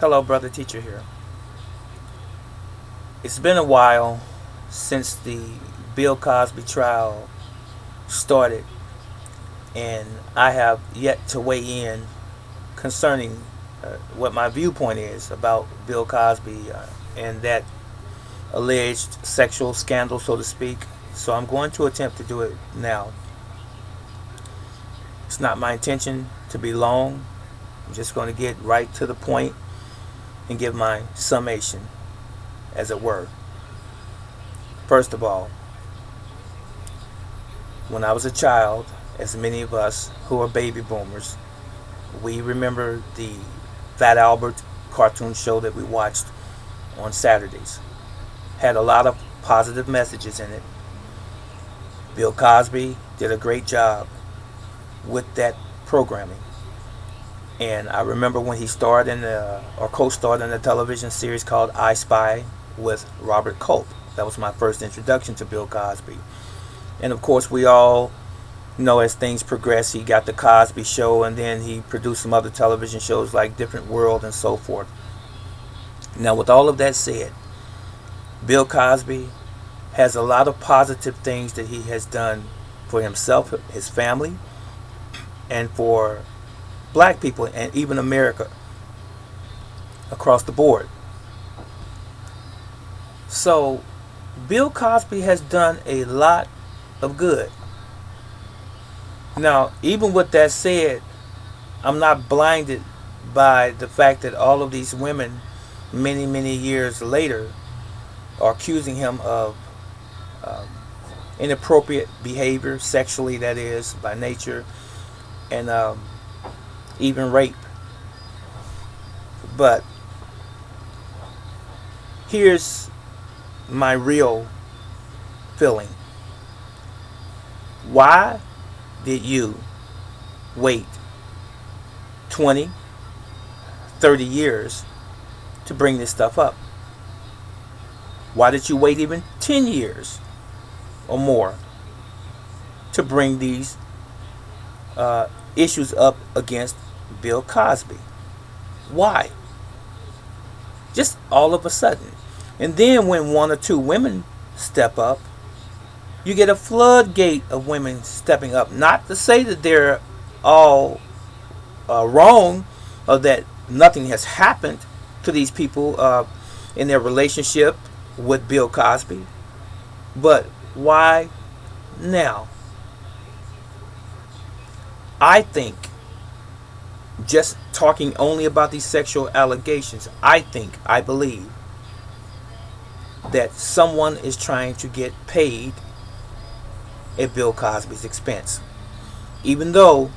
Hello, brother teacher here. It's been a while since the Bill Cosby trial started, and I have yet to weigh in concerning what my viewpoint is about Bill Cosby and that alleged sexual scandal, so to speak. So I'm going to attempt to do it now. It's not my intention to be long. I'm just going to get right to the point and give my summation, as it were. First of all, when I was a child, as many of us who are baby boomers, we remember the Fat Albert cartoon show that we watched on Saturdays. Had a lot of positive messages in it. Bill Cosby did a great job with that programming. And I remember when he starred or co-starred in a television series called I Spy with Robert Culp. That was my first introduction to Bill Cosby. And of course, we all know as things progress, he got the Cosby Show, and then he produced some other television shows like Different World and so forth. Now, with all of that said, Bill Cosby has a lot of positive things that he has done for himself, his family, and for black people, and even America across the board. So, Bill Cosby has done a lot of good. Now, even with that said, I'm not blinded by the fact that all of these women, many, many years later, are accusing him of um, inappropriate behavior, sexually, that is, by nature, and even rape. But here's my real feeling. Why did you wait 20, 30 years to bring this stuff up? Why did you wait even 10 years or more to bring these issues up against Bill Cosby? Why? Just all of a sudden. And then when one or two women step up, you get a floodgate of women stepping up. Not to say that they're all wrong or that nothing has happened to these people in their relationship with Bill Cosby. But why now? I think, just talking only about these sexual allegations, I believe that someone is trying to get paid at Bill Cosby's expense. Even though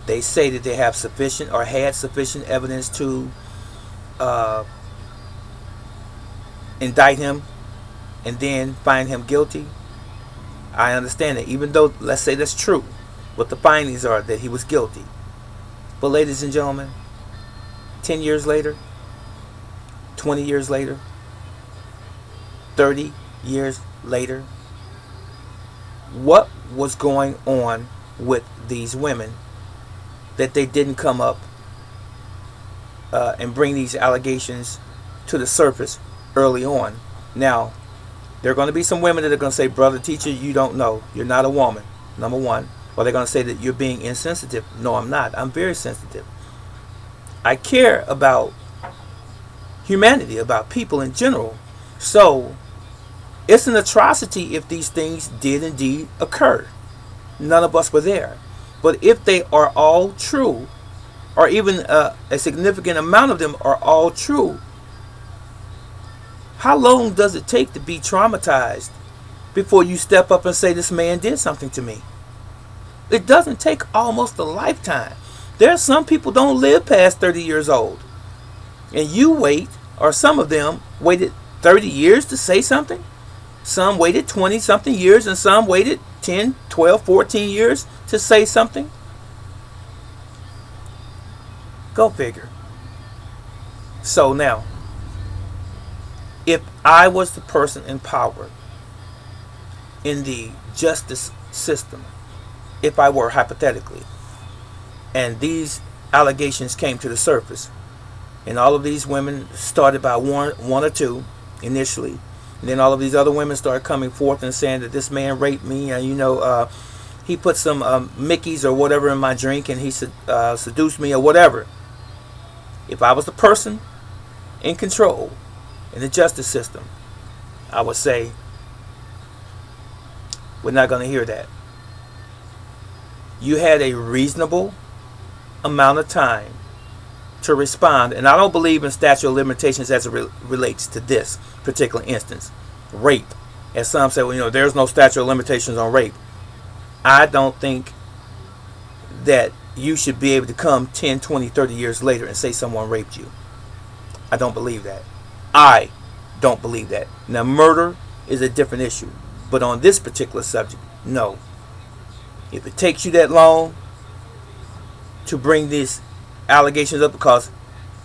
they say that they have sufficient or had sufficient evidence to indict him and then find him guilty, I understand that. Even though, let's say that's true, what the findings are that he was guilty. But ladies and gentlemen, 10 years later, 20 years later, 30 years later, what was going on with these women that they didn't come up and bring these allegations to the surface early on? Now, there are going to be some women that are going to say, brother teacher, you don't know. You're not a woman, number one. Or they're going to say that you're being insensitive. No, I'm not. I'm very sensitive. I care about humanity, about people in general. So, it's an atrocity if these things did indeed occur. None of us were there. But if they are all true, or even a significant amount of them are all true, how long does it take to be traumatized before you step up and say, this man did something to me? It doesn't take almost a lifetime. There are some people don't live past 30 years old. And you wait, or some of them waited 30 years to say something. Some waited 20 something years, and some waited 10, 12, 14 years to say something. Go figure. So now, if I was the person in power in the justice system, if I were hypothetically, and these allegations came to the surface, And all of these women started by one or two initially. And then all of these other women started coming forth and saying that this man raped me. And, he put some Mickeys or whatever in my drink and he seduced me or whatever. If I was the person in control in the justice system, I would say, we're not going to hear that. You had a reasonable amount of time to respond, and I don't believe in statute of limitations as it relates to this particular instance, rape. As some say, well, there's no statute of limitations on rape. I don't think that you should be able to come 10, 20, 30 years later and say someone raped you. I don't believe that. I don't believe that. Now, murder is a different issue, but on this particular subject, no. If it takes you that long to bring these allegations up, because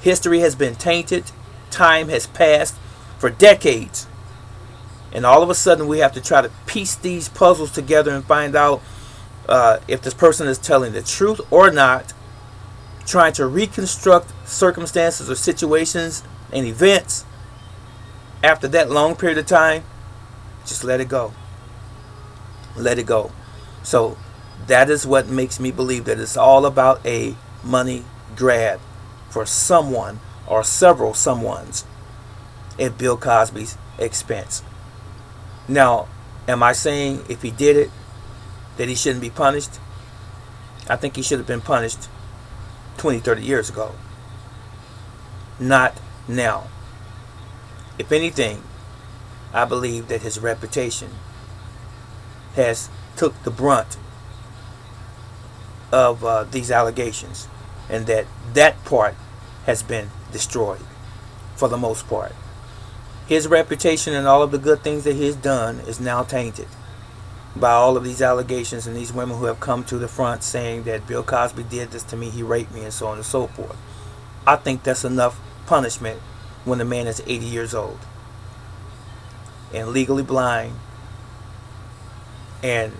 history has been tainted, time has passed for decades, and all of a sudden we have to try to piece these puzzles together and find out if this person is telling the truth or not, trying to reconstruct circumstances or situations and events after that long period of time. Just let it go. Let it go. So that is what makes me believe that it's all about a money grab for someone or several someones at Bill Cosby's expense. Now, am I saying if he did it that he shouldn't be punished? I think he should have been punished 20, 30 years ago. Not now. If anything, I believe that his reputation has took the brunt of these allegations, and that part has been destroyed for the most part. His reputation and all of the good things that he has done is now tainted by all of these allegations and these women who have come to the front saying that Bill Cosby did this to me, he raped me, and so on and so forth. I think that's enough punishment when the man is 80 years old and legally blind. And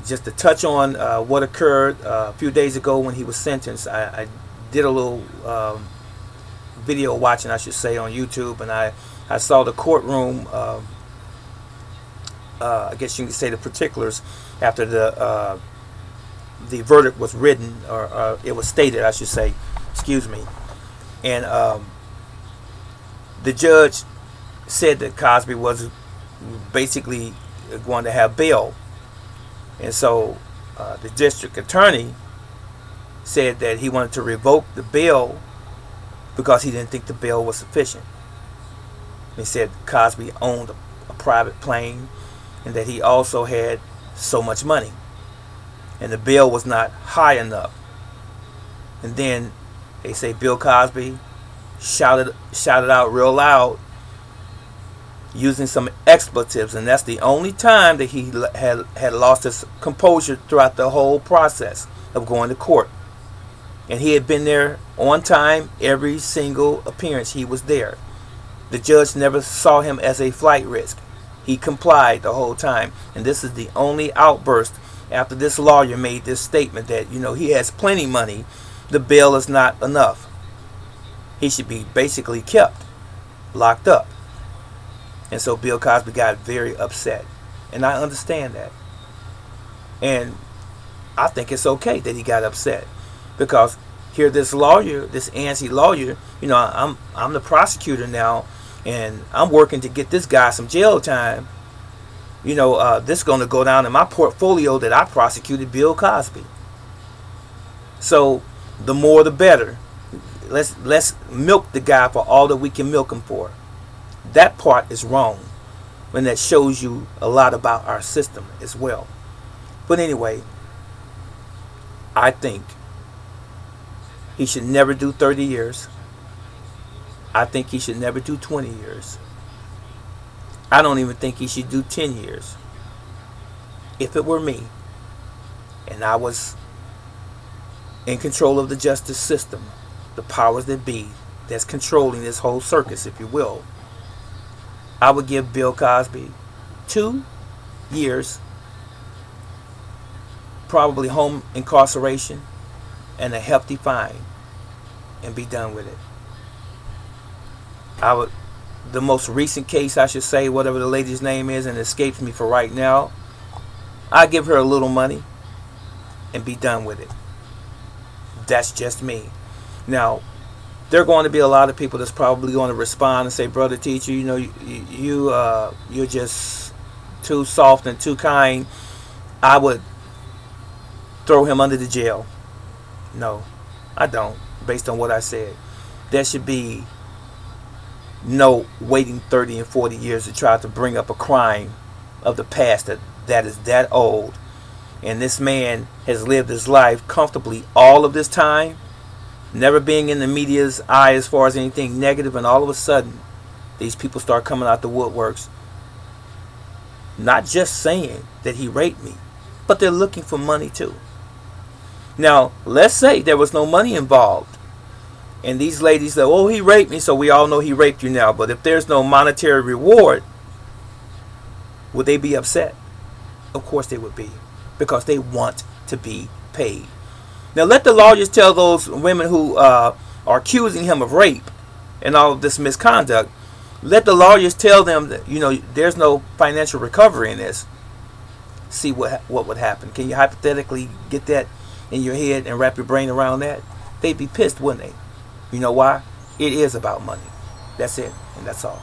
just to touch on what occurred a few days ago when he was sentenced, I did a little video watching, I should say, on YouTube, and I saw the courtroom, I guess you can say the particulars after the verdict was written, or it was stated, I should say, excuse me. And the judge said that Cosby was basically going to have bail. And so the district attorney said that he wanted to revoke the bail because he didn't think the bail was sufficient. He said Cosby owned a private plane and that he also had so much money, and the bail was not high enough. And then they say Bill Cosby shouted out real loud using some expletives, and that's the only time that he had lost his composure throughout the whole process of going to court. And he had been there on time. Every single appearance he was there. The judge never saw him as a flight risk. He complied the whole time. And this is the only outburst after this lawyer made this statement that, he has plenty money, the bail is not enough. He should be basically kept locked up. And so Bill Cosby got very upset. And I understand that. And I think it's okay that he got upset. Because here this lawyer, this antsy lawyer, I'm the prosecutor now, and I'm working to get this guy some jail time. This is going to go down in my portfolio that I prosecuted Bill Cosby. So the more the better. Let's milk the guy for all that we can milk him for. That part is wrong, and that shows you a lot about our system as well. But anyway, I think he should never do 30 years. I think he should never do 20 years. I don't even think he should do 10 years. If it were me, and I was in control of the justice system, the powers that be that's controlling this whole circus, if you will, I would give Bill Cosby 2 years, probably home incarceration, and a hefty fine, and be done with it. I would, the most recent case, I should say, whatever the lady's name is, and it escapes me for right now, I give her a little money and be done with it. That's just me. Now, there are going to be a lot of people that's probably going to respond and say, "Brother teacher, you're just too soft and too kind." I would throw him under the jail. No, I don't. Based on what I said, there should be no waiting 30 and 40 years to try to bring up a crime of the past that is that old. And this man has lived his life comfortably all of this time, never being in the media's eye as far as anything negative, and all of a sudden these people start coming out the woodworks, not just saying that he raped me, but they're looking for money too. Now, let's say there was no money involved, and these ladies say, "Oh, he raped me," so we all know he raped you now. But if there's no monetary reward, would they be upset? Of course they would be, because they want to be paid. Now let the lawyers tell those women who are accusing him of rape and all of this misconduct, let the lawyers tell them that, there's no financial recovery in this. See what would happen. Can you hypothetically get that in your head and wrap your brain around that? They'd be pissed, wouldn't they? You know why? It is about money. That's it, and that's all.